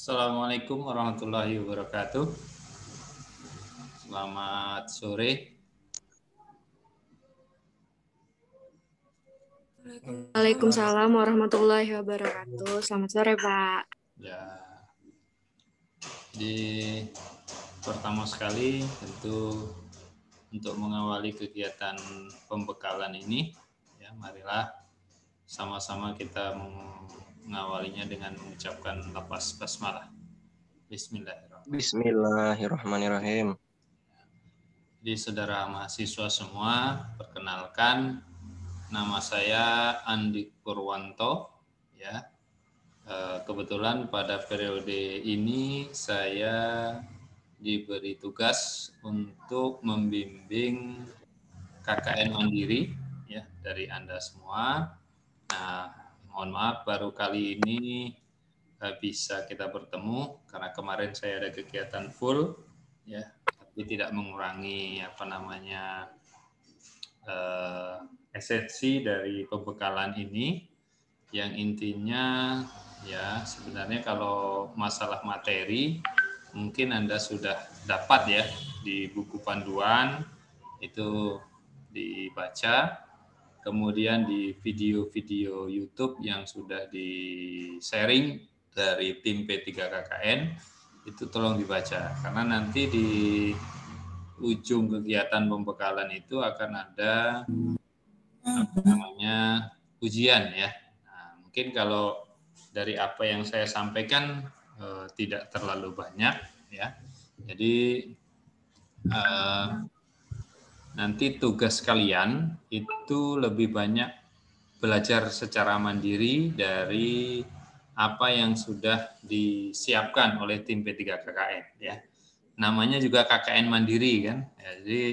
Assalamualaikum warahmatullahi wabarakatuh. Selamat sore. Waalaikumsalam warahmatullahi wabarakatuh. Selamat sore, Pak. Ya, di pertama sekali tentu untuk mengawali kegiatan pembekalan ini, ya marilah sama-sama kita mengawalinya dengan mengucapkan lafaz basmalah. Bismillahirrahmanirrahim. Bismillahirrahmanirrahim. Jadi saudara mahasiswa semua, perkenalkan nama saya Andi Purwanto, ya. Kebetulan pada periode ini saya diberi tugas untuk membimbing KKN Mandiri, ya, dari Anda semua. Nah, mohon maaf baru kali ini bisa kita bertemu karena kemarin saya ada kegiatan full, ya, tapi tidak mengurangi esensi dari pembekalan ini, yang intinya ya sebenarnya kalau masalah materi mungkin Anda sudah dapat ya di buku panduan itu dibaca, kemudian di video-video YouTube yang sudah di-sharing dari tim P3KKN itu tolong dibaca, karena nanti di ujung kegiatan pembekalan itu akan ada ujian ya. Nah, mungkin kalau dari apa yang saya sampaikan tidak terlalu banyak ya. Jadi nanti tugas kalian itu lebih banyak belajar secara mandiri dari apa yang sudah disiapkan oleh tim P3KKN ya. Namanya juga KKN Mandiri kan. Ya, jadi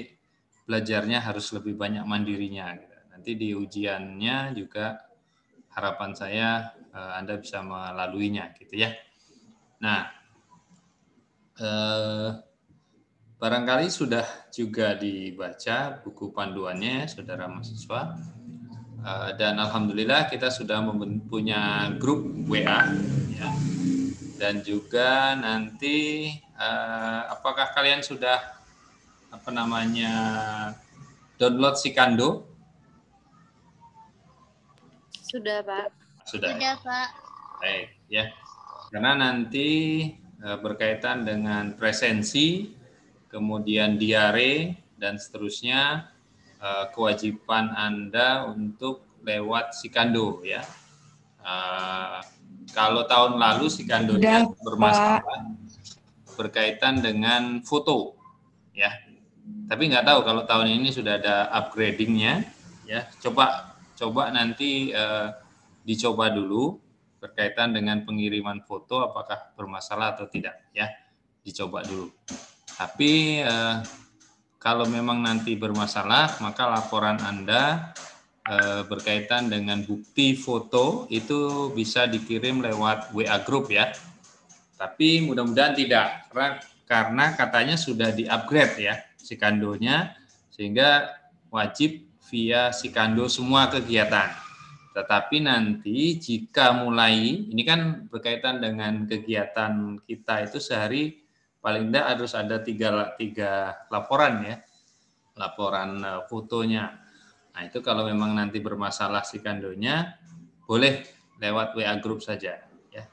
belajarnya harus lebih banyak mandirinya. Nanti di ujiannya juga harapan saya Anda bisa melaluinya gitu ya. Nah, barangkali sudah juga dibaca buku panduannya saudara mahasiswa, dan alhamdulillah kita sudah punya grup WA ya. Dan juga nanti apakah kalian sudah download Sikando? Sudah, Pak. Sudah, Pak. Baik, ya. Karena nanti berkaitan dengan presensi, kemudian diare dan seterusnya, kewajiban Anda untuk lewat Sikando ya. Kalau tahun lalu Sikandonya bermasalah berkaitan dengan foto ya. Tapi nggak tahu kalau tahun ini sudah ada upgradingnya ya. Coba nanti dicoba dulu berkaitan dengan pengiriman foto apakah bermasalah atau tidak ya. Dicoba dulu. Tapi kalau memang nanti bermasalah maka laporan Anda berkaitan dengan bukti foto itu bisa dikirim lewat WA group ya. Tapi mudah-mudahan tidak, karena katanya sudah di-upgrade ya Sikandonya, sehingga wajib via Sikando semua kegiatan. Tetapi nanti jika mulai, ini kan berkaitan dengan kegiatan kita itu sehari paling tidak harus ada tiga laporan ya, laporan fotonya. Nah itu kalau memang nanti bermasalah Sikandonya, boleh lewat WA group saja. Ya.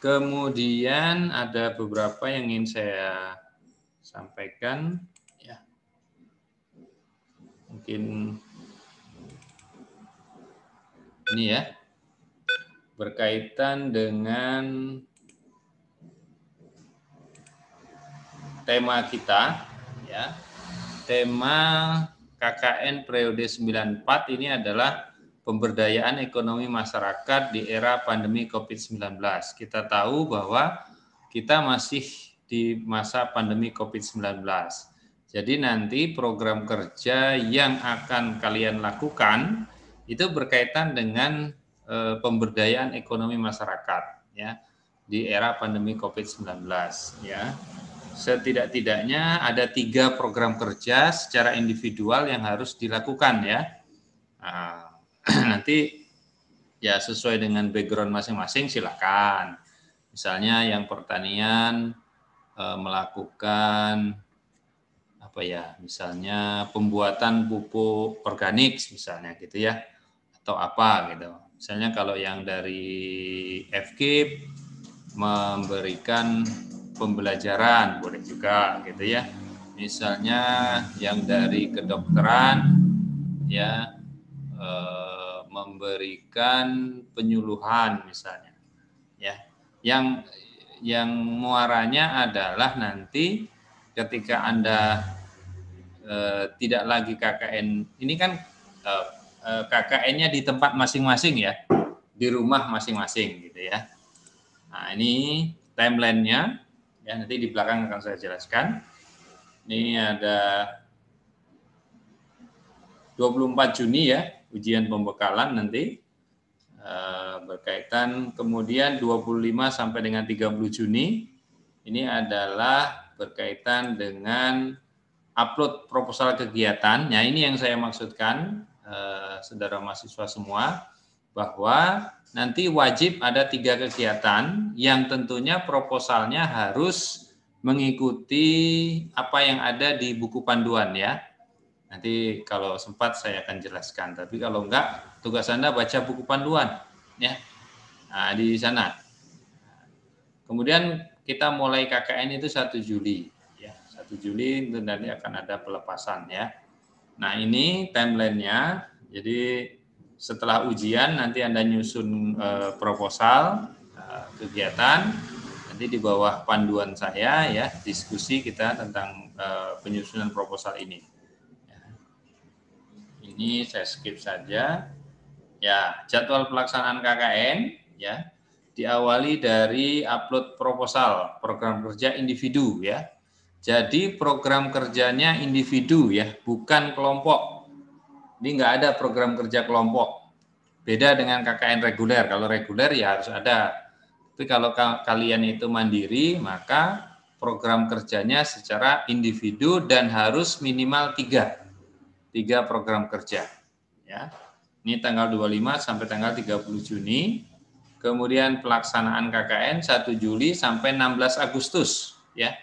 Kemudian ada beberapa yang ingin saya sampaikan. Ya. Mungkin ini ya, berkaitan dengan tema kita, ya. Tema KKN periode 94 ini adalah pemberdayaan ekonomi masyarakat di era pandemi COVID-19. Kita tahu bahwa kita masih di masa pandemi COVID-19. Jadi nanti program kerja yang akan kalian lakukan itu berkaitan dengan pemberdayaan ekonomi masyarakat ya di era pandemi COVID-19 ya. Setidak-tidaknya ada 3 program kerja secara individual yang harus dilakukan ya. Nah, nanti ya sesuai dengan background masing-masing silakan. Misalnya yang pertanian melakukan apa ya, misalnya pembuatan pupuk organik misalnya gitu ya, atau apa gitu. Misalnya kalau yang dari FKIP memberikan pembelajaran boleh juga gitu ya. Misalnya yang dari kedokteran ya memberikan penyuluhan misalnya ya. Yang muaranya adalah nanti ketika Anda tidak lagi KKN, ini kan KKN-nya di tempat masing-masing ya, di rumah masing-masing gitu ya. Nah, ini timeline-nya ya, nanti di belakang akan saya jelaskan. Ini ada 24 Juni ya, ujian pembekalan nanti berkaitan, kemudian 25 sampai dengan 30 Juni ini adalah berkaitan dengan upload proposal kegiatan. Nah, ini yang saya maksudkan saudara mahasiswa semua, bahwa nanti wajib ada 3 kegiatan yang tentunya proposalnya harus mengikuti apa yang ada di buku panduan ya. Nanti kalau sempat saya akan jelaskan, tapi kalau enggak, tugas Anda baca buku panduan ya. Nah, di sana. Kemudian kita mulai KKN itu 1 Juli ya. 1 Juli itu nanti akan ada pelepasan ya. Nah, ini timeline-nya. Jadi setelah ujian nanti Anda nyusun proposal kegiatan, nanti di bawah panduan saya ya, diskusi kita tentang penyusunan proposal ini. Ini saya skip saja. Ya, jadwal pelaksanaan KKN ya diawali dari upload proposal program kerja individu ya. Jadi program kerjanya individu ya, bukan kelompok. Ini nggak ada program kerja kelompok. Beda dengan KKN reguler. Kalau reguler ya harus ada. Tapi kalau kalian itu mandiri, maka program kerjanya secara individu dan harus minimal 3 program kerja ya. Ini tanggal 25 sampai tanggal 30 Juni. Kemudian pelaksanaan KKN 1 Juli sampai 16 Agustus ya.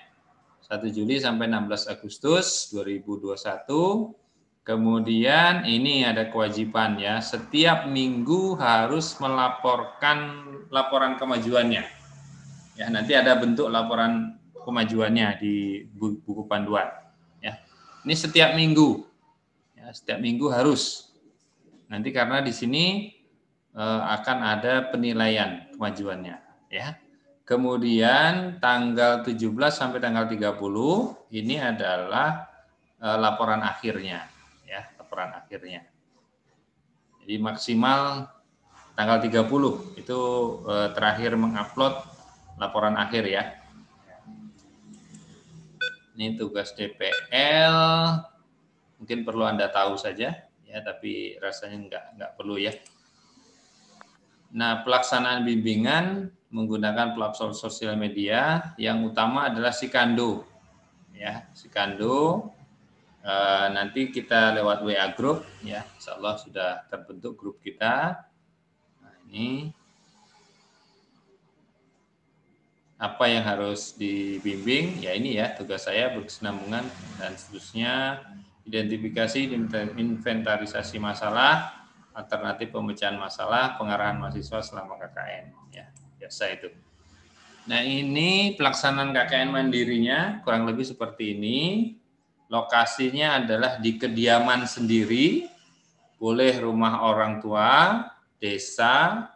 1 Juli sampai 16 Agustus 2021. Kemudian ini ada kewajiban ya, setiap minggu harus melaporkan laporan kemajuannya. Ya, nanti ada bentuk laporan kemajuannya di buku panduan ya. Ini setiap minggu. Ya, setiap minggu harus. Nanti karena di sini akan ada penilaian kemajuannya ya. Kemudian tanggal 17 sampai tanggal 30 ini adalah laporan akhirnya ya, laporan akhirnya. Jadi maksimal tanggal 30 itu terakhir mengupload laporan akhir ya. Ini tugas DPL. Mungkin perlu Anda tahu saja ya, tapi rasanya enggak perlu ya. Nah, pelaksanaan bimbingan menggunakan platform sosial media yang utama adalah Sikando ya, Sikando. Nanti kita lewat WA group ya, insya Allah sudah terbentuk grup kita. Nah, ini apa yang harus dibimbing ya, ini ya tugas saya, berkesinambungan dan seterusnya. Identifikasi, inventarisasi masalah, alternatif pemecahan masalah, pengarahan mahasiswa selama KKN ya, biasa itu. Nah, ini pelaksanaan KKN mandirinya kurang lebih seperti ini. Lokasinya adalah di kediaman sendiri, boleh rumah orang tua, desa,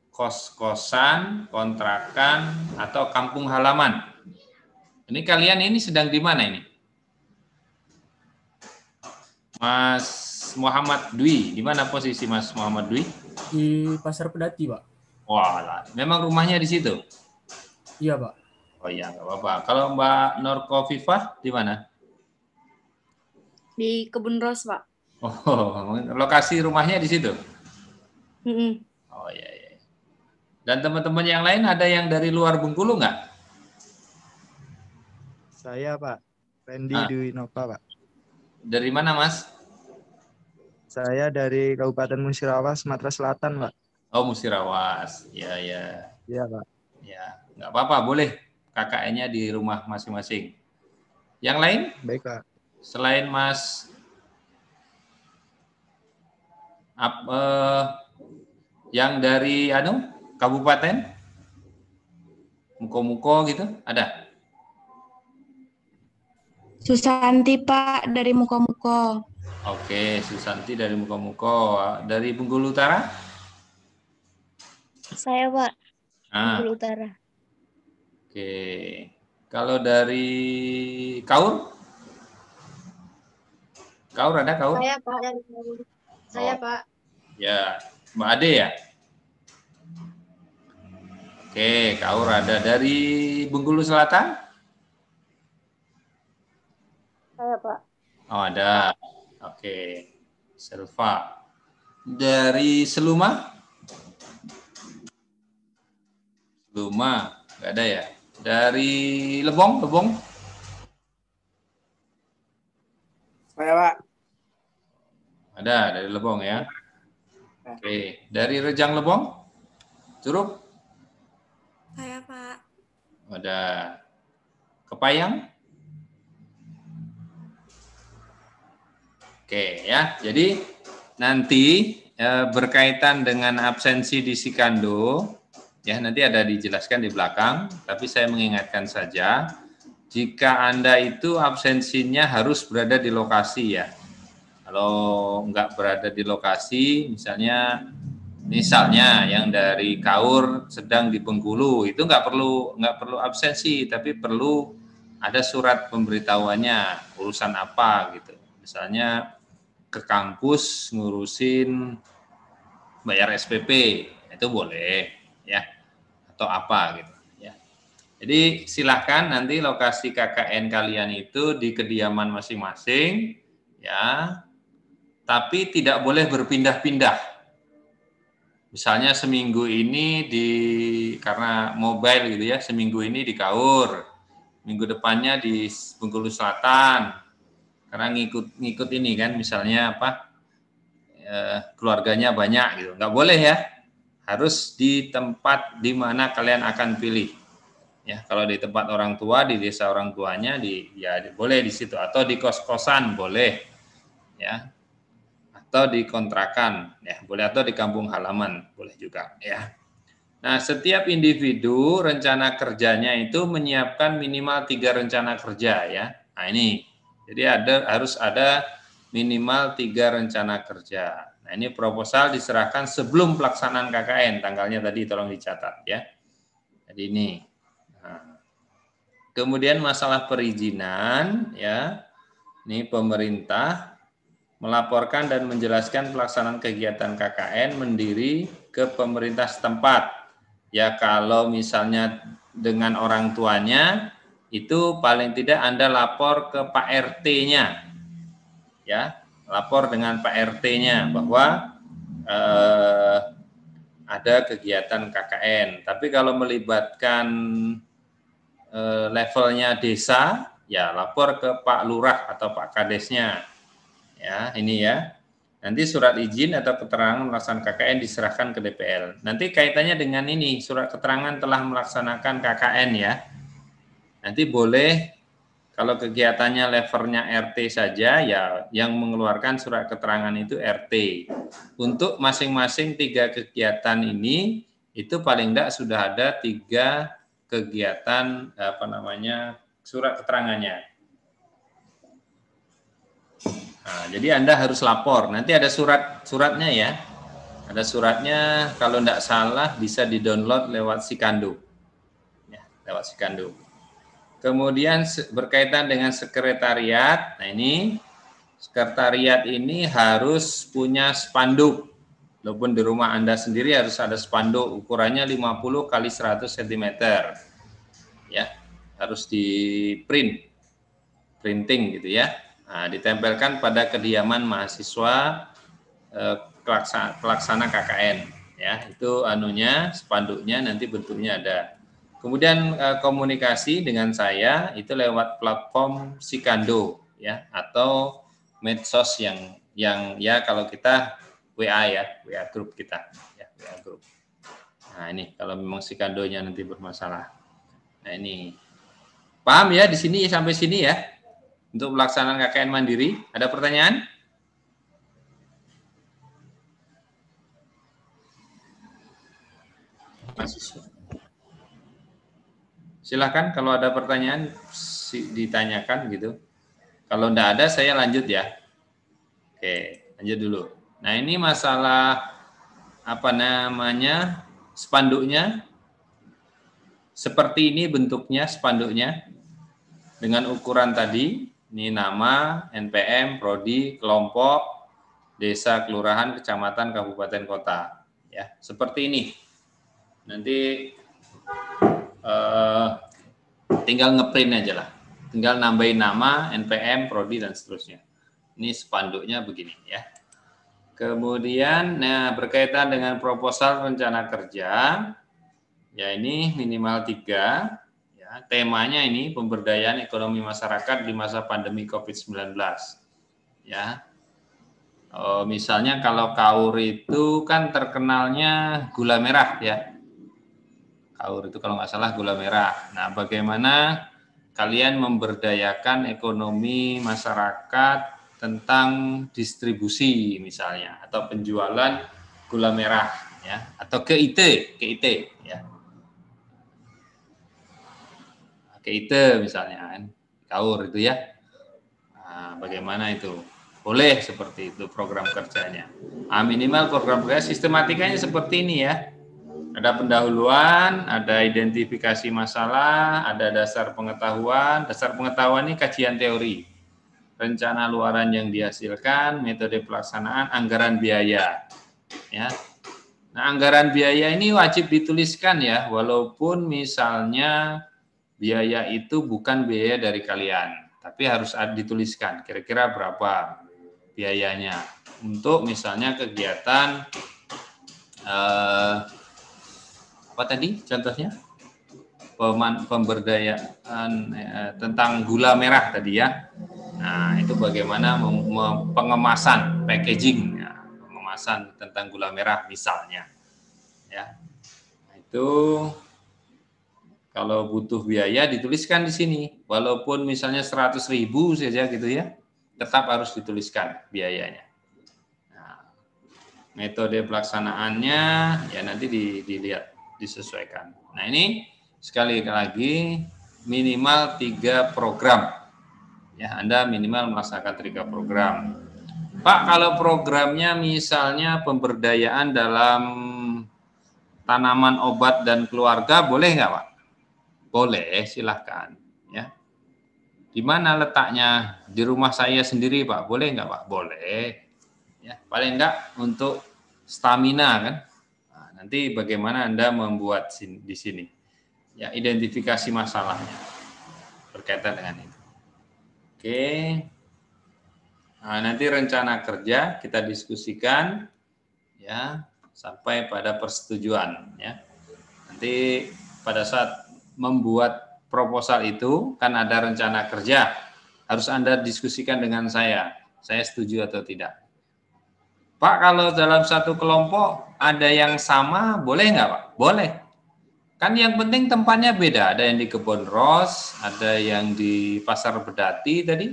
kos-kosan, kontrakan, atau kampung halaman. Ini kalian ini sedang di mana ini? Mas Muhammad Dwi, di mana posisi Mas Muhammad Dwi? Di Pasar Pedati, Pak. Wah, memang rumahnya di situ? Iya, Pak. Oh iya, nggak apa-apa. Kalau Mbak Nur Kofifah di mana? Di Kebun Ros, Pak. Oh, lokasi rumahnya di situ? Oh iya. Dan teman-teman yang lain ada yang dari luar Bengkulu nggak? Saya, Pak. Randy Dwi Nova, Pak. Dari mana, Mas? Saya dari Kabupaten Musirawas, Sumatera Selatan, Pak. Oh, Musirawas. Iya. Iya, Pak. Ya. nggak apa-apa, boleh KKN-nya di rumah masing-masing. Yang lain? Baik, Pak. Selain Mas yang dari kabupaten, Muko-Muko gitu, ada? Susanti Pak dari Muko-Muko. Oke, Susanti dari Muko-Muko. Dari Bengkulu Utara? Saya Pak, Ah, Bengkulu Utara. oke. Kalau dari Kaur? Kaur ada Kaur? Saya Pak dari Saya Oh. Pak. Ya, Mbak Ade ya? Oke, Kaur ada. Dari Bengkulu Selatan? Saya Pak. Oh, ada. Oke. Selva. Dari Seluma? Seluma, nggak ada ya? Dari Lebong? Saya Pak. Ada, dari Lebong ya. Oke. Dari Rejang Lebong? Curug? Saya Pak. Ada. Kepayang? Oke ya, jadi nanti berkaitan dengan absensi di Sikando, ya nanti ada dijelaskan di belakang, tapi saya mengingatkan saja, jika Anda itu absensinya harus berada di lokasi ya. Kalau nggak berada di lokasi, misalnya yang dari Kaur sedang di Bengkulu, itu nggak perlu absensi, tapi perlu ada surat pemberitahuannya, urusan apa gitu. Misalnya ke kampus ngurusin bayar SPP, itu boleh ya, atau apa gitu ya. Jadi silahkan nanti lokasi KKN kalian itu di kediaman masing-masing ya, tapi tidak boleh berpindah-pindah. Misalnya seminggu ini karena mobile gitu ya, seminggu ini di Kaur, minggu depannya di Bengkulu Selatan. Karena ngikut ini kan, misalnya keluarganya banyak gitu, nggak boleh ya, harus di tempat di mana kalian akan pilih ya. Kalau di tempat orang tua, di desa orang tuanya, boleh di situ, atau di kos-kosan boleh ya, atau di kontrakan ya boleh, atau di kampung halaman boleh juga ya. Nah, setiap individu rencana kerjanya itu menyiapkan minimal 3 rencana kerja ya. Nah ini, jadi harus ada minimal 3 rencana kerja. Nah, ini proposal diserahkan sebelum pelaksanaan KKN, tanggalnya tadi tolong dicatat ya. Jadi ini. Nah, kemudian masalah perizinan ya. Ini pemerintah melaporkan dan menjelaskan pelaksanaan kegiatan KKN mendiri ke pemerintah setempat. Ya, kalau misalnya dengan orang tuanya, itu paling tidak Anda lapor ke Pak RT-nya, ya, lapor dengan Pak RT-nya bahwa ada kegiatan KKN. Tapi kalau melibatkan levelnya desa, ya lapor ke Pak Lurah atau Pak Kadesnya, ya ini ya. Nanti surat izin atau keterangan melaksanakan KKN diserahkan ke DPL. Nanti kaitannya dengan ini, surat keterangan telah melaksanakan KKN ya. Nanti boleh, kalau kegiatannya levelnya RT saja, ya yang mengeluarkan surat keterangan itu RT. Untuk masing-masing 3 kegiatan ini, itu paling tidak sudah ada 3 kegiatan, surat keterangannya. Nah, jadi Anda harus lapor. Nanti ada suratnya ya. Ada suratnya, kalau tidak salah bisa di-download lewat Sikando. Ya, lewat Sikando. Kemudian berkaitan dengan sekretariat. Nah, ini sekretariat ini harus punya spanduk. Walaupun di rumah Anda sendiri harus ada spanduk, ukurannya 50 kali 100 cm. Ya, harus printing gitu ya. Nah, ditempelkan pada kediaman mahasiswa pelaksana KKN ya. Itu spanduknya nanti bentuknya ada. Kemudian komunikasi dengan saya itu lewat platform Sikando ya, atau medsos yang ya kalau kita WA ya, WA grup kita ya, WA grup. Nah, ini kalau memang Sikandonya nanti bermasalah. Nah, ini. Paham ya di sini sampai sini ya? Untuk pelaksanaan KKN mandiri, ada pertanyaan? Silakan kalau ada pertanyaan ditanyakan gitu. Kalau enggak ada saya lanjut ya. Oke, lanjut dulu. Nah, ini masalah apa namanya? Spanduknya. Seperti ini bentuknya spanduknya. Dengan ukuran tadi, ini nama, NPM, prodi, kelompok, desa, kelurahan, kecamatan, kabupaten, kota. Ya, seperti ini. Nanti tinggal ngeprint aja lah. Tinggal nambahin nama, NPM, prodi, dan seterusnya. Ini spanduknya begini ya. Kemudian, nah berkaitan dengan proposal rencana kerja, ya ini minimal 3. Ya, temanya ini pemberdayaan ekonomi masyarakat di masa pandemi COVID-19. Ya, misalnya kalau KAUR itu kan terkenalnya gula merah ya. KAUR itu kalau nggak salah gula merah. Nah, bagaimana kalian memberdayakan ekonomi masyarakat tentang distribusi misalnya atau penjualan gula merah ya atau ke IT ya. Ke IT misalnya kan KAUR itu ya. Nah, bagaimana itu? Boleh seperti itu program kerjanya. Minimal program kerja sistematikanya seperti ini ya. Ada pendahuluan, ada identifikasi masalah, ada dasar pengetahuan. Dasar pengetahuan ini kajian teori, rencana luaran yang dihasilkan, metode pelaksanaan, anggaran biaya. Ya. Nah, anggaran biaya ini wajib dituliskan ya, walaupun misalnya biaya itu bukan biaya dari kalian, tapi harus dituliskan kira-kira berapa biayanya untuk misalnya kegiatan apa tadi contohnya pemberdayaan tentang gula merah tadi ya. Nah, itu bagaimana pengemasan packaging ya, pengemasan tentang gula merah misalnya ya. Nah, itu kalau butuh biaya dituliskan di sini walaupun misalnya 100.000 saja gitu ya, tetap harus dituliskan biayanya. Nah, metode pelaksanaannya ya nanti dilihat disesuaikan. Nah, ini sekali lagi minimal 3 program. Ya, Anda minimal melaksanakan 3 program. Pak, kalau programnya misalnya pemberdayaan dalam tanaman obat dan keluarga, boleh nggak, Pak? Boleh, silahkan. Ya. Di mana letaknya? Di rumah saya sendiri, Pak. Boleh nggak, Pak? Boleh. Ya, paling nggak untuk stamina kan. Nanti bagaimana Anda membuat di sini, ya identifikasi masalahnya berkaitan dengan itu. Oke, nah, nanti rencana kerja kita diskusikan, ya sampai pada persetujuan, ya. Nanti pada saat membuat proposal itu kan ada rencana kerja, harus Anda diskusikan dengan saya setuju atau tidak. Pak, kalau dalam satu kelompok ada yang sama, boleh nggak, Pak? Boleh. Kan yang penting tempatnya beda. Ada yang di Kebon Ros, ada yang di Pasar Bedati tadi,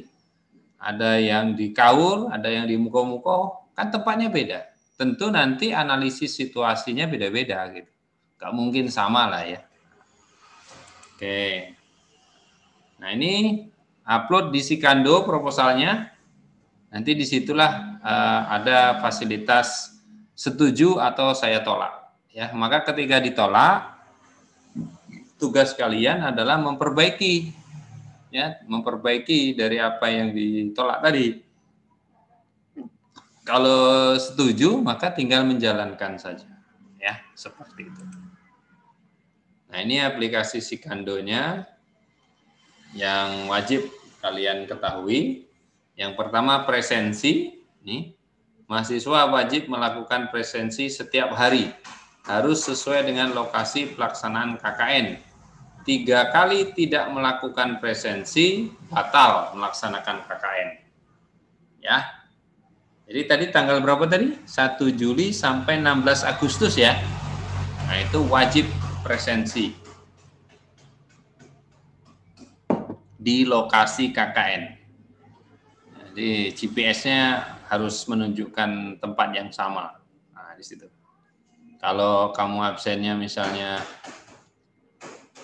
ada yang di KAUR, ada yang di Muko-Muko. Kan tempatnya beda. Tentu nanti analisis situasinya beda-beda gitu. Nggak mungkin sama lah ya. Oke. Nah, ini upload di Sikando proposalnya. Nanti disitulah ada fasilitas setuju atau saya tolak. Ya, maka ketika ditolak, tugas kalian adalah memperbaiki, ya, memperbaiki dari apa yang ditolak tadi. Kalau setuju, maka tinggal menjalankan saja, ya, seperti itu. Nah, ini aplikasi Sikandonya yang wajib kalian ketahui. Yang pertama presensi, nih, mahasiswa wajib melakukan presensi setiap hari, harus sesuai dengan lokasi pelaksanaan KKN. 3 kali tidak melakukan presensi, batal melaksanakan KKN. Ya, jadi tadi tanggal berapa tadi? 1 Juli sampai 16 Agustus ya. Nah, itu wajib presensi. di lokasi KKN. Jadi GPS-nya harus menunjukkan tempat yang sama. Nah, di situ. Kalau kamu absennya misalnya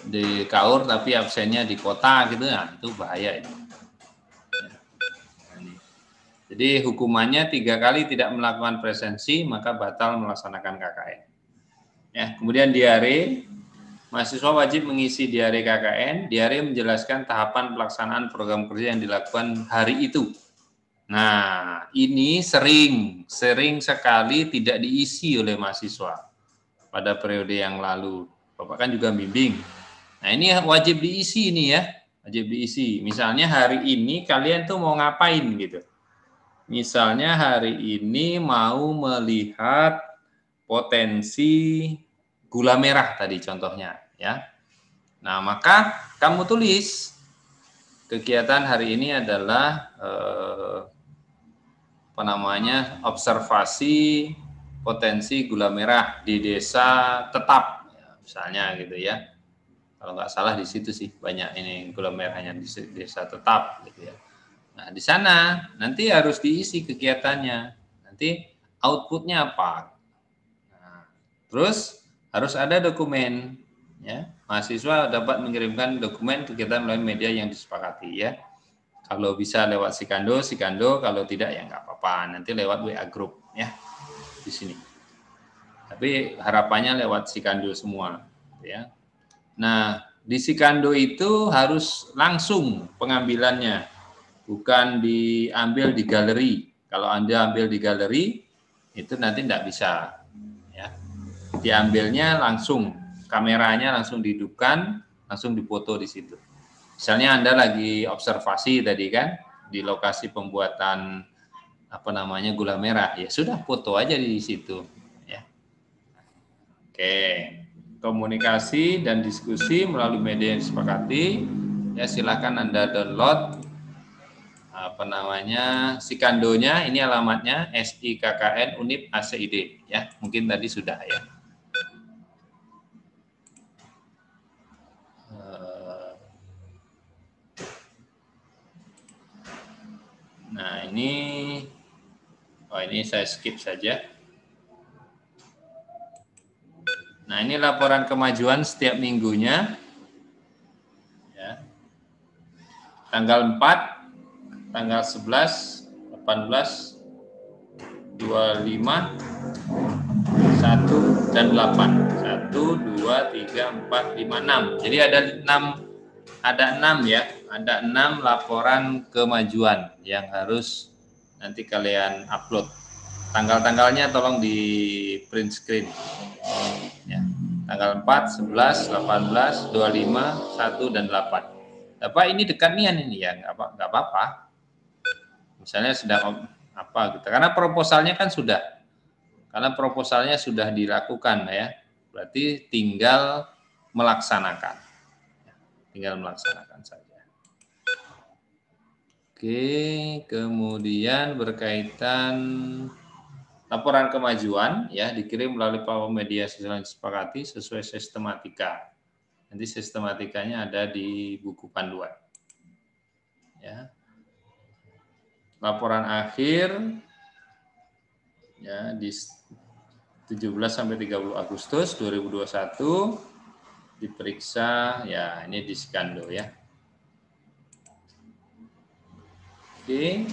di Kaur tapi absennya di kota gitu, nah itu bahaya itu. Jadi hukumannya 3 kali tidak melakukan presensi maka batal melaksanakan KKN. Ya, kemudian diare, mahasiswa wajib mengisi diare KKN. Diare menjelaskan tahapan pelaksanaan program kerja yang dilakukan hari itu. Nah, ini sering sekali tidak diisi oleh mahasiswa pada periode yang lalu. Bapak kan juga bimbing. Nah, ini wajib diisi ini ya, wajib diisi. Misalnya hari ini kalian tuh mau ngapain gitu. Misalnya hari ini mau melihat potensi gula merah tadi contohnya ya. Nah, maka kamu tulis kegiatan hari ini adalah observasi potensi gula merah di desa tetap ya, misalnya gitu ya. Kalau nggak salah di situ sih banyak ini gula merahnya di desa tetap gitu ya. Nah, di sana nanti harus diisi kegiatannya. Nanti outputnya apa? Nah, terus harus ada dokumen. Ya, mahasiswa dapat mengirimkan dokumen kegiatan melalui media yang disepakati ya. Kalau bisa lewat Sikando. Kalau tidak ya nggak apa-apa. Nanti lewat WA Group ya di sini. Tapi harapannya lewat Sikando semua. Ya. Nah, di Sikando itu harus langsung pengambilannya. Bukan diambil di galeri. Kalau Anda ambil di galeri, itu nanti tidak bisa. Ya. Diambilnya langsung, kameranya langsung dihidupkan, langsung dipoto di situ. Misalnya Anda lagi observasi tadi kan, di lokasi pembuatan gula merah, ya sudah foto aja di situ. Ya. Oke, komunikasi dan diskusi melalui media yang disepakati. Ya silakan Anda download Sikandonya, ini alamatnya SIKKN Unip ACID ya, mungkin tadi sudah ya. Nah, ini saya skip saja. Nah, ini laporan kemajuan setiap minggunya. Ya. Tanggal 4 tanggal 11, 18, 25, 1, dan 8. 1, 2, 3, 4, 5, 6. Jadi ada 6 ya. Ada 6 laporan kemajuan yang harus nanti kalian upload. Tanggal-tanggalnya tolong di print screen. Ya. Tanggal 4, 11, 18, 25, 1, dan 8. Bapak ini dekat nian ini ya, nggak apa-apa. Misalnya sedang apa gitu. Karena proposalnya sudah dilakukan ya. Berarti tinggal melaksanakan. Tinggal melaksanakan saja. Oke, kemudian berkaitan laporan kemajuan ya dikirim melalui platform media sosial yang disepakati sesuai sistematika. Nanti sistematikanya ada di buku panduan. Ya. Laporan akhir ya di 17 sampai 30 Agustus 2021 diperiksa ya ini di Sikando ya. Oke,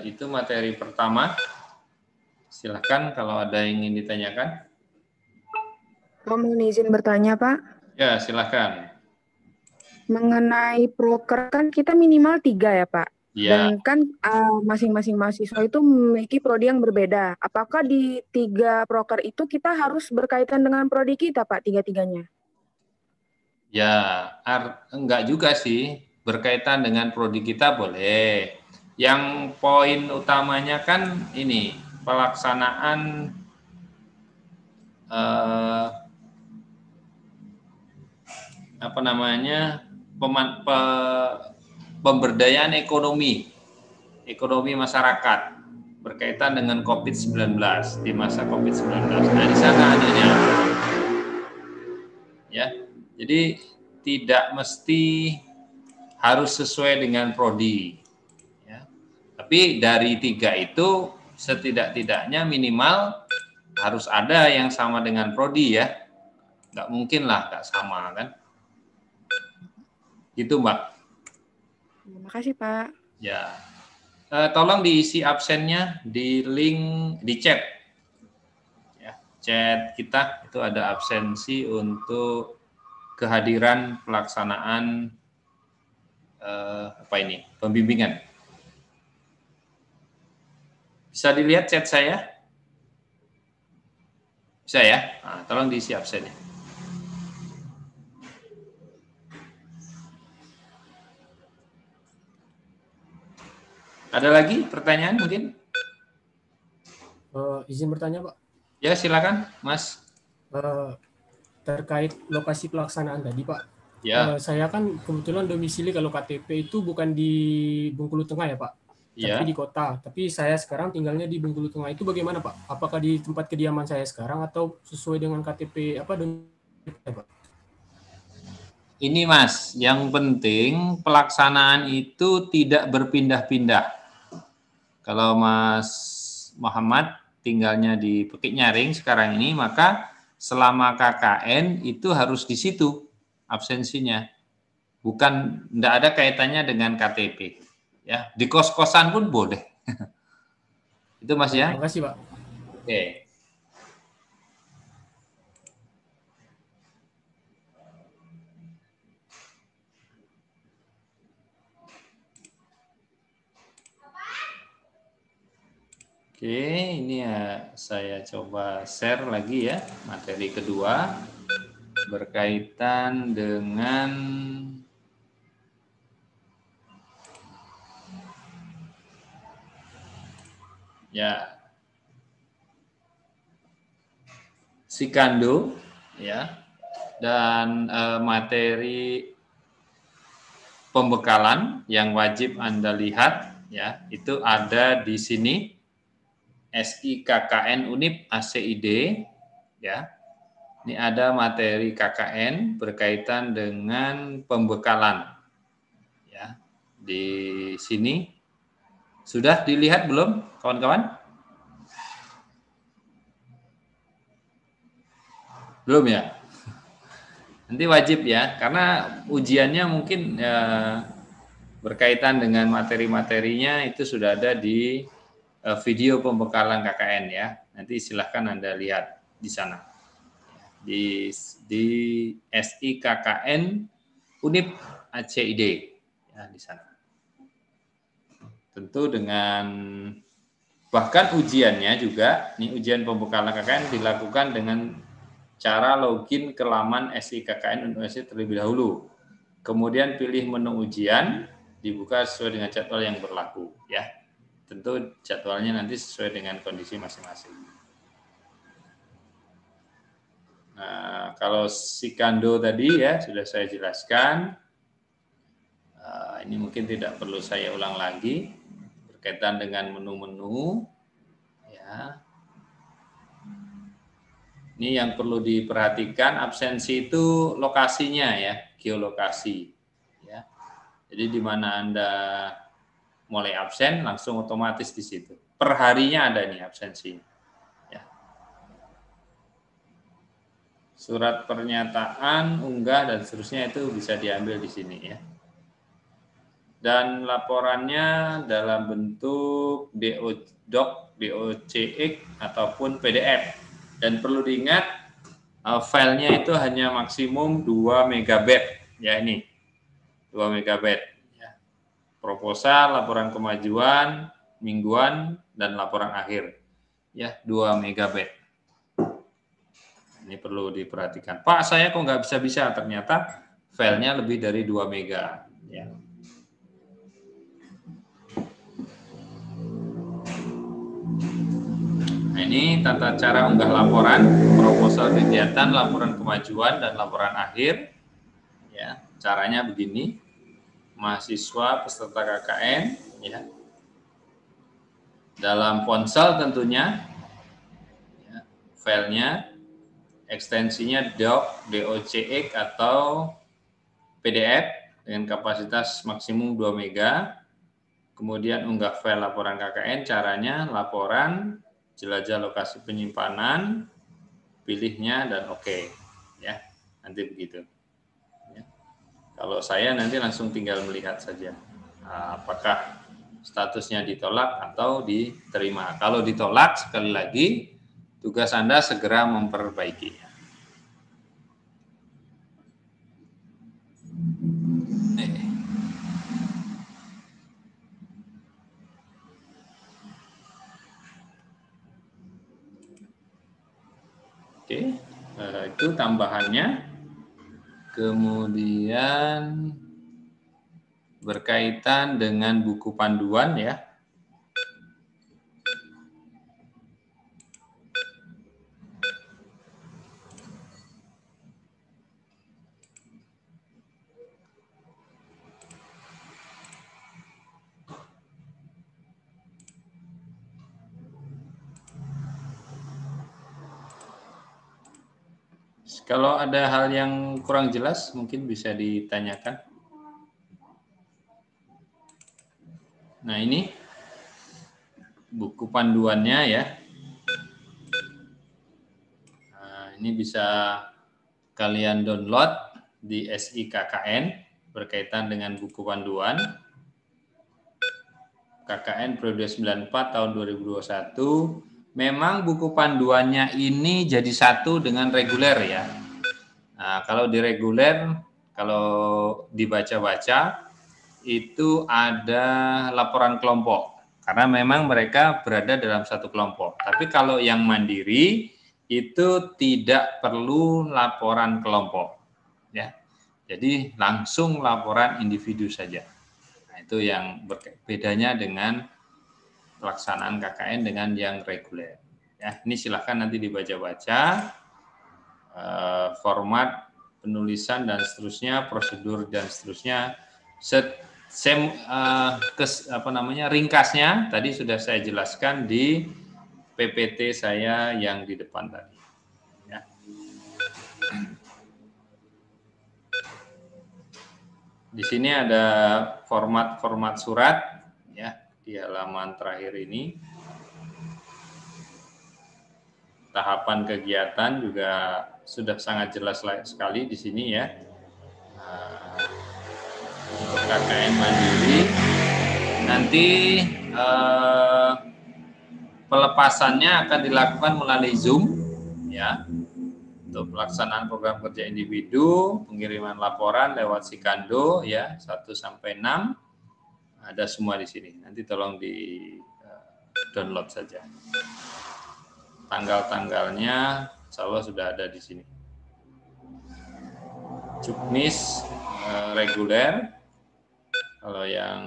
itu materi pertama. Silahkan kalau ada yang ingin ditanyakan. Mohon izin bertanya, Pak. Ya, silahkan. Mengenai proker kan kita minimal 3 ya, Pak. Ya. Dan kan masing-masing mahasiswa itu memiliki prodi yang berbeda. Apakah di 3 proker itu kita harus berkaitan dengan prodi kita, Pak, 3-3-nya? Ya, enggak juga sih. Berkaitan dengan prodi kita boleh. Yang poin utamanya kan ini, pelaksanaan pemberdayaan ekonomi masyarakat berkaitan dengan COVID-19 di masa COVID-19. Nah, di sana adanya. Ya. Jadi tidak mesti harus sesuai dengan prodi. Ya. Tapi dari 3 itu setidak-tidaknya minimal harus ada yang sama dengan prodi ya. Nggak mungkin lah nggak sama kan. Gitu Mbak. Terima kasih Pak. Ya. Tolong diisi absennya di link di chat. Ya, chat kita itu ada absensi untuk kehadiran pelaksanaan pembimbingan. Bisa dilihat chat saya? Bisa ya? Nah, tolong diisi absennya. Ada lagi pertanyaan mungkin? Izin bertanya Pak. Ya silakan Mas. Terkait lokasi pelaksanaan tadi Pak. Ya. Saya kan kebetulan domisili kalau KTP itu bukan di Bengkulu Tengah ya Pak, Ya. tapi di kota. Tapi saya sekarang tinggalnya di Bengkulu Tengah, itu bagaimana Pak? Apakah di tempat kediaman saya sekarang atau sesuai dengan KTP Pak? Ini Mas, yang penting pelaksanaan itu tidak berpindah-pindah. Kalau Mas Muhammad tinggalnya di Bukit Nyaring sekarang ini, maka selama KKN itu harus di situ absensinya. Bukan, tidak ada kaitannya dengan KTP. Ya, di kos-kosan pun boleh. Itu Mas ya. Terima kasih Pak. Oke. Oke, ini ya saya coba share lagi ya materi kedua berkaitan dengan ya Sikando ya dan materi pembekalan yang wajib Anda lihat ya itu ada di sini. SIKKN Unip ACID ya. Ini ada materi KKN berkaitan dengan pembekalan. Ya. Di sini sudah dilihat belum kawan-kawan? Belum ya? Nanti wajib ya, karena ujiannya mungkin berkaitan dengan materi-materinya itu sudah ada di video pembekalan KKN ya. Nanti silahkan Anda lihat di sana. Di SIKKN Unip ACID ya di sana. Tentu dengan bahkan ujiannya juga, ini ujian pembekalan KKN dilakukan dengan cara login ke laman SIKKN Unip ACID terlebih dahulu. Kemudian pilih menu ujian, dibuka sesuai dengan jadwal yang berlaku ya. Tentu jadwalnya nanti sesuai dengan kondisi masing-masing. Nah, kalau Sikando tadi ya sudah saya jelaskan. Ini mungkin tidak perlu saya ulang lagi berkaitan dengan menu-menu. Ya. Ini yang perlu diperhatikan absensi itu lokasinya ya, geolokasi. Ya. Jadi di mana Anda mulai absen langsung otomatis di situ. Per harinya ada nih absensi. Ya. Surat pernyataan, unggah dan seterusnya itu bisa diambil di sini ya. Dan laporannya dalam bentuk doc, docx ataupun PDF. Dan perlu diingat filenya itu hanya maksimum 2 MB ya ini. 2 MB. Proposal, laporan kemajuan, mingguan, dan laporan akhir. Ya, 2 MB. Ini perlu diperhatikan. Pak, saya kok nggak bisa-bisa, ternyata filenya lebih dari 2 MB. Ya. Nah, ini tata cara unggah laporan, proposal kegiatan, laporan kemajuan, dan laporan akhir. Ya, caranya begini. Mahasiswa peserta KKN ya. Dalam ponsel tentunya ya, filenya ekstensinya docx atau PDF dengan kapasitas maksimum 2 mega. Kemudian unggah file laporan KKN, caranya laporan, jelajah lokasi penyimpanan, pilihnya dan oke. Ya, nanti begitu. Ya. Kalau saya nanti langsung tinggal melihat saja apakah statusnya ditolak atau diterima. Kalau ditolak, sekali lagi, tugas Anda segera memperbaikinya. Oke, itu tambahannya. Kemudian berkaitan dengan buku panduan ya. Kalau ada hal yang kurang jelas, mungkin bisa ditanyakan. Nah, ini buku panduannya ya. Nah, ini bisa kalian download di SIKKN berkaitan dengan buku panduan. KKN periode 94 tahun 2021. Memang buku panduannya ini jadi satu dengan reguler ya. Nah, kalau di reguler, kalau dibaca-baca, itu ada laporan kelompok. Karena memang mereka berada dalam satu kelompok. Tapi kalau yang mandiri, itu tidak perlu laporan kelompok. Ya. Jadi langsung laporan individu saja. Nah, itu yang bedanya dengan pelaksanaan KKN dengan yang reguler. Ya, ini silakan nanti dibaca-baca format penulisan dan seterusnya, prosedur dan seterusnya. Ringkasnya tadi sudah saya jelaskan di PPT saya yang di depan tadi. Ya. Di sini ada format surat ya. Di halaman terakhir ini, tahapan kegiatan juga sudah sangat jelas sekali di sini ya. Untuk KKN mandiri, nanti pelepasannya akan dilakukan melalui Zoom ya. Untuk pelaksanaan program kerja individu, pengiriman laporan lewat Sikando ya 1 sampai 6. Ada semua di sini. Nanti tolong di download saja. Tanggal-tanggalnya insya Allah sudah ada di sini. Juknis reguler. Kalau yang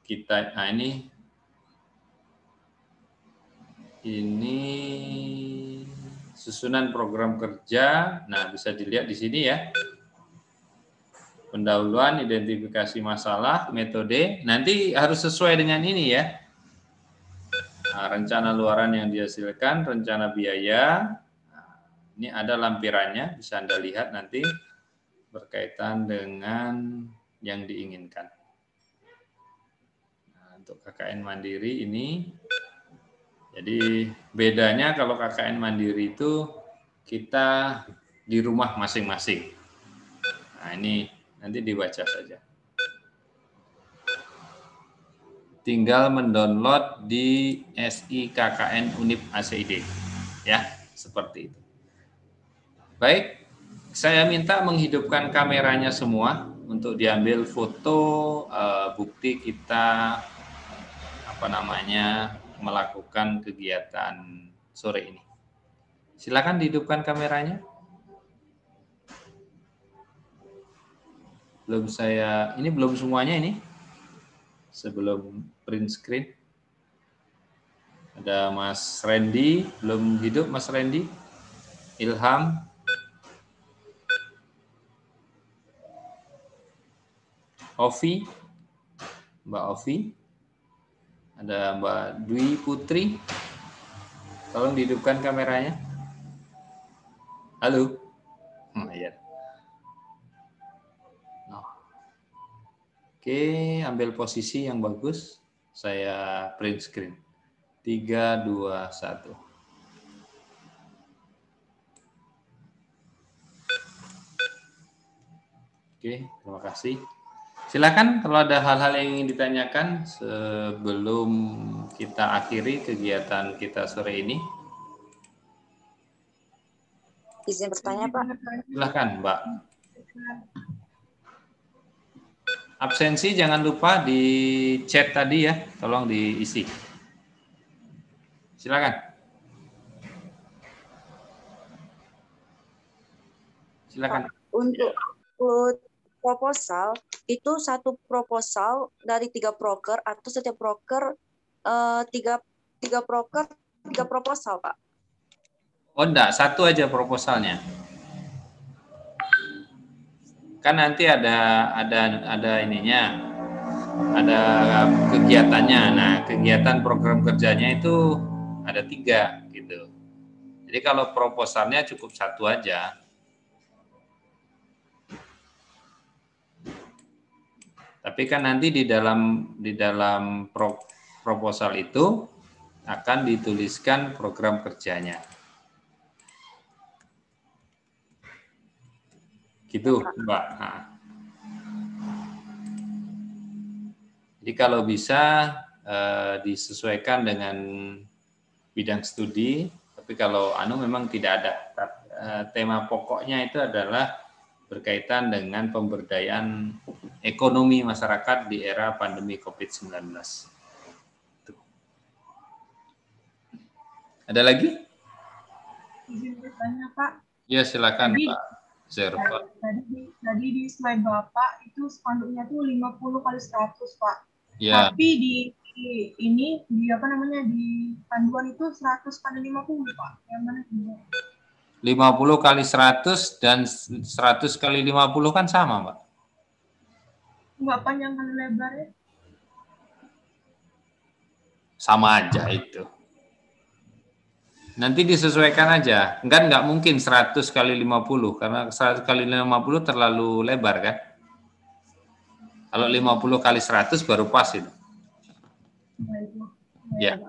kita, nah ini susunan program kerja. Nah, bisa dilihat di sini ya. Pendahuluan, identifikasi masalah, metode, nanti harus sesuai dengan ini ya. Nah, rencana luaran yang dihasilkan, rencana biaya, nah, ini ada lampirannya, bisa Anda lihat nanti berkaitan dengan yang diinginkan. Nah, untuk KKN mandiri ini, jadi bedanya kalau KKN mandiri itu kita di rumah masing-masing. Nah, ini nanti dibaca saja. Tinggal mendownload di SIKKN Unip ACID. Ya, seperti itu. Baik, saya minta menghidupkan kameranya semua untuk diambil foto bukti kita melakukan kegiatan sore ini. Silakan dihidupkan kameranya. Belum semuanya ini. Sebelum print screen. Ada Mas Randy, belum hidup Mas Randy. Ilham. Ovi. Mbak Ovi. Ada Mbak Dwi Putri. Tolong dihidupkan kameranya. Halo. Iya. Oke, ambil posisi yang bagus. Saya print screen. 3, 2, 1. Oke, terima kasih. Silakan kalau ada hal-hal yang ingin ditanyakan sebelum kita akhiri kegiatan kita sore ini. Izin bertanya, Pak. Silakan, Mbak. Absensi jangan lupa di chat tadi ya, tolong diisi. Silakan. Silakan. Untuk proposal itu satu proposal dari 3 broker atau setiap broker tiga broker 3 proposal, Pak? Oh enggak, satu aja proposalnya. Kan nanti ada ininya, ada kegiatannya. Nah, kegiatan program kerjanya itu ada 3 gitu. Jadi kalau proposalnya cukup satu aja. Tapi kan nanti di dalam proposal itu akan dituliskan program kerjanya. Gitu, Mbak. Nah. Jadi kalau bisa disesuaikan dengan bidang studi, tapi kalau memang tidak ada. Tema pokoknya itu adalah berkaitan dengan pemberdayaan ekonomi masyarakat di era pandemi COVID-19. Ada lagi? Izin bertanya, Pak. Ya, silakan, Pak Zerpa. Tadi di slide Bapak itu spanduknya tuh 50 kali 100, Pak. Ya. Tapi di panduan itu 100 kali 50, Pak. Yang mana itu? 50 kali 100 dan 100 kali 50 kan sama, Pak? Enggak panjang kan lebarnya? Sama aja itu. Nanti disesuaikan aja. Enggak mungkin 100 kali 50, karena 100 kali 50 terlalu lebar kan? Kalau 50 kali 100 baru pas itu. Ya,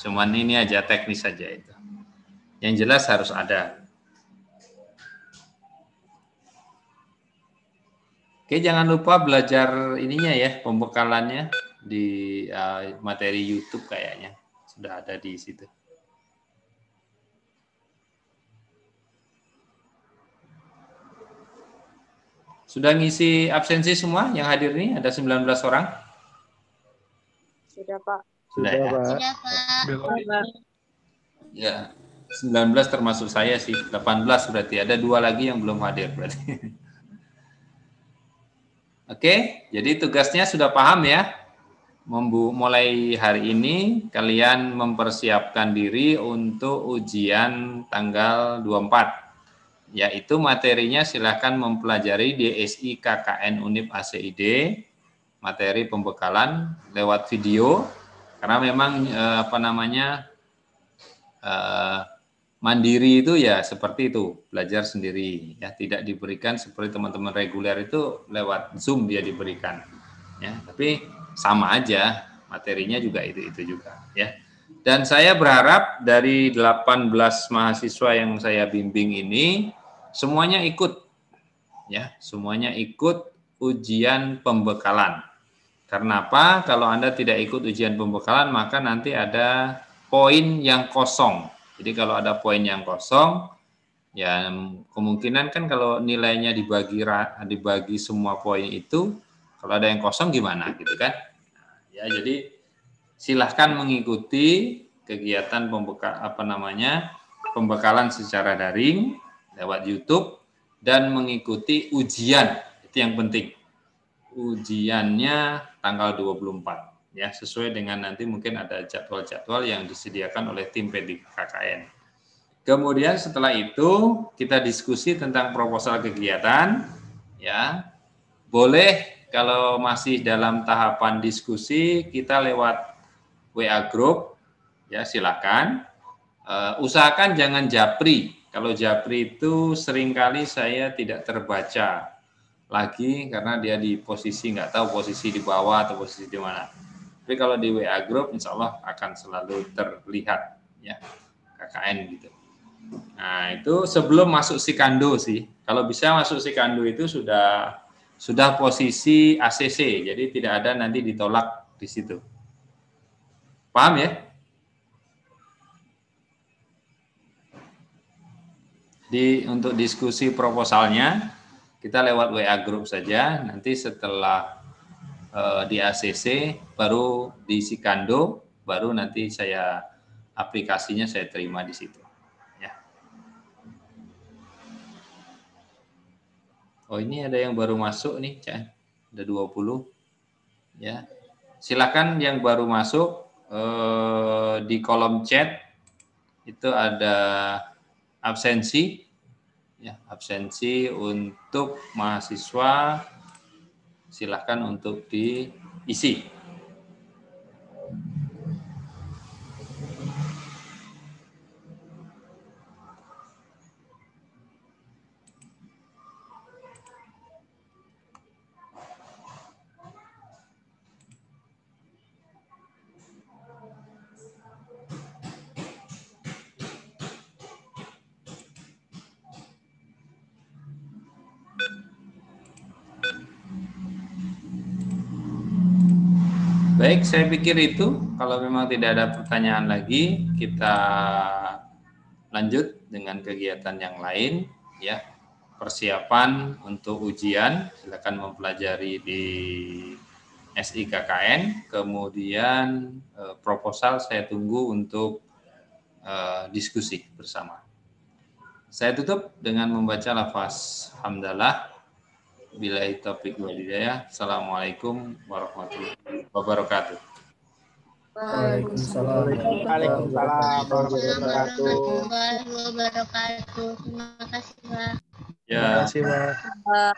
cuman ini aja teknis saja itu. Yang jelas harus ada. Oke, jangan lupa belajar ininya ya, pembekalannya di materi YouTube kayaknya sudah ada di situ. Sudah ngisi absensi semua yang hadir ini? Ada 19 orang? Sudah, Pak. Sudah ya? Sudah, Pak. Ya, 19 termasuk saya sih, 18 berarti. Ada 2 lagi yang belum hadir berarti. Oke, jadi tugasnya sudah paham ya? Mulai hari ini kalian mempersiapkan diri untuk ujian tanggal 24. Yaitu materinya silahkan mempelajari DSI KKN Unip ACID, materi pembekalan lewat video, karena memang mandiri itu ya seperti itu, belajar sendiri ya, tidak diberikan seperti teman-teman reguler itu lewat Zoom dia diberikan ya, tapi sama aja materinya juga itu juga ya. Dan saya berharap dari 18 mahasiswa yang saya bimbing ini semuanya ikut ya, semuanya ikut ujian pembekalan. Karena apa? Kalau Anda tidak ikut ujian pembekalan maka nanti ada poin yang kosong. Jadi kalau ada poin yang kosong, ya kemungkinan kan kalau nilainya dibagi semua poin itu, kalau ada yang kosong gimana gitu kan? Ya jadi silahkan mengikuti kegiatan pembekalan secara daring lewat YouTube dan mengikuti ujian, itu yang penting. Ujiannya tanggal 24. Ya, sesuai dengan nanti mungkin ada jadwal-jadwal yang disediakan oleh tim P3 KKN. Kemudian setelah itu kita diskusi tentang proposal kegiatan, ya. Boleh kalau masih dalam tahapan diskusi kita lewat WA group, ya silakan. Usahakan jangan japri. Kalau japri itu seringkali saya tidak terbaca lagi karena dia di posisi nggak tahu posisi di bawah atau posisi di mana. Tapi kalau di WA Group insya Allah akan selalu terlihat ya KKN gitu. Nah itu sebelum masuk Sikando sih. Kalau bisa masuk Sikando itu sudah posisi ACC, jadi tidak ada nanti ditolak di situ. Paham ya? Untuk diskusi proposalnya kita lewat WA Group saja. Nanti setelah di ACC baru di Sikando, baru nanti aplikasinya saya terima di situ. Ya. Oh ini ada yang baru masuk nih, Cak. Ada 20. Ya. Silakan yang baru masuk di kolom chat itu ada absensi. Ya, absensi untuk mahasiswa silakan untuk diisi. Baik, saya pikir itu. Kalau memang tidak ada pertanyaan lagi, kita lanjut dengan kegiatan yang lain. Ya, persiapan untuk ujian, silakan mempelajari di SIKKN. Kemudian proposal saya tunggu untuk diskusi bersama. Saya tutup dengan membaca lafaz hamdalah. Billahi taufiq wal hidayah. Assalamualaikum warahmatullahi wabarakatuh. Waalaikumsalam warahmatullahi wabarakatuh. Terima kasih, Pak. Ya. Terima kasih, Pak.